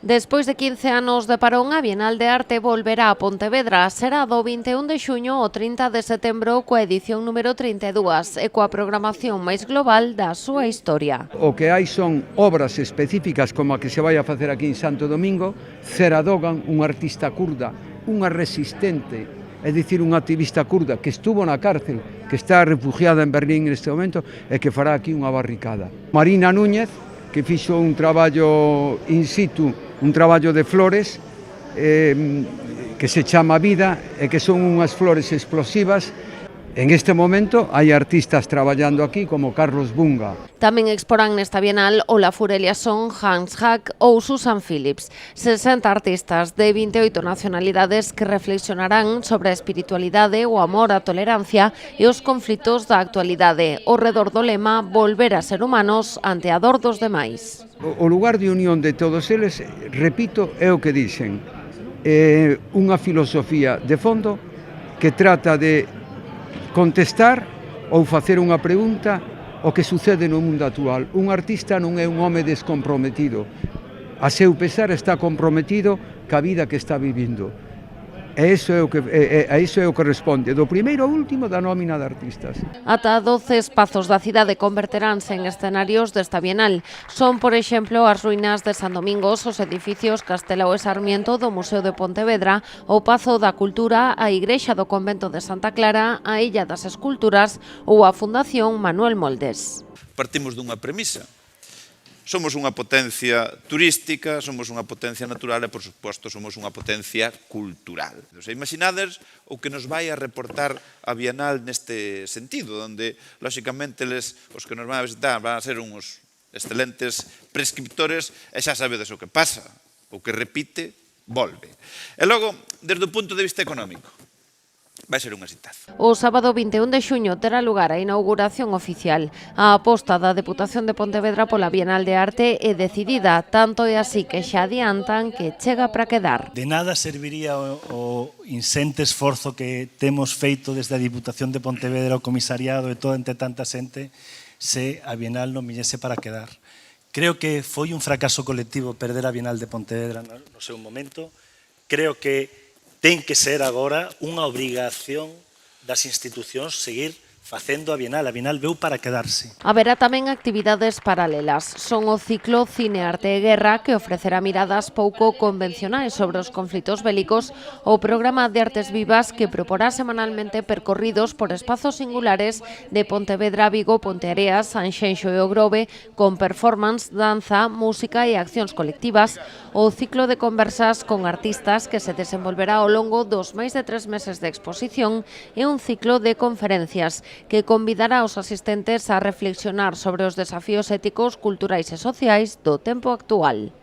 Despois de 15 anos de parón, a Bienal de Arte volverá a Pontevedra. Será do 21 de xuño ao 30 de setembro coa edición número 32 e coa programación máis global da súa historia. O que hai son obras específicas como a que se vai a facer aquí en Santo Domingo. Zehra Doğan, unha artista kurda, unha resistente, é dicir, unha activista kurda que estuvo na cárcel, que está refugiada en Berlín neste momento e que fará aquí unha barricada. Marina Núñez, que fixo un traballo in situ, un traballo de flores que se chama Vida e que son unhas flores explosivas. En este momento hai artistas traballando aquí como Carlos Bunga. Tamén exporán nesta Bienal Olafur Eliasson, Hans Hack ou Susan Phillips, 60 artistas de 28 nacionalidades que reflexionarán sobre a espiritualidade, o amor, a tolerancia e os conflitos da actualidade, ao redor do lema volver a ser humanos ante a dor dos demais. O lugar de unión de todos eles, repito, é o que dicen, unha filosofía de fondo que trata de contestar ou facer unha pregunta o que sucede no mundo actual. Un artista non é un home descomprometido. A seu pesar está comprometido ca vida que está vivindo. E iso é o que responde do primeiro ao último da nómina de artistas. Ata 12 espazos da cidade converteránse en escenarios desta Bienal. Son, por exemplo, as ruínas de San Domingos, os edificios Castelao e Sarmiento do Museo de Pontevedra, o Pazo da Cultura, a Igrexa do Convento de Santa Clara, a Illa das Esculturas ou a Fundación Manuel Moldes. Partimos dunha premisa. Somos unha potencia turística, somos unha potencia natural e, por suposto, somos unha potencia cultural. Imaginades o que nos vai a reportar a Bienal neste sentido, onde, lóxicamente, os que nos van a visitar van a ser uns excelentes prescriptores e xa sabedes o que pasa, o que repite, volve. E logo, desde o punto de vista económico, vai ser un exitazo. O sábado 21 de xuño terá lugar a inauguración oficial. A aposta da Deputación de Pontevedra pola Bienal de Arte é decidida, tanto é así que xa adiantan que chega para quedar. De nada serviría o insente esforzo que temos feito desde a Diputación de Pontevedra, o comisariado e todo entre tanta xente, se a Bienal non viñese para quedar. Creo que foi un fracaso colectivo perder a Bienal de Pontevedra no seu momento. Creo que ten que ser agora unha obrigación das institucións seguir facendo a Bienal. A Bienal veu para quedarse. Haberá tamén actividades paralelas. Son o ciclo Cine, Arte e Guerra, que ofrecerá miradas pouco convencionais sobre os conflitos bélicos, o programa de Artes Vivas, que proporá semanalmente percorridos por espazos singulares de Pontevedra, Vigo, Ponteareas, Sanxenxo e o Grove, con performance, danza, música e accións colectivas, o ciclo de conversas con artistas que se desenvolverá ao longo dos máis de 3 meses de exposición e un ciclo de conferencias que convidará aos asistentes a reflexionar sobre os desafíos éticos, culturais e sociais do tempo actual.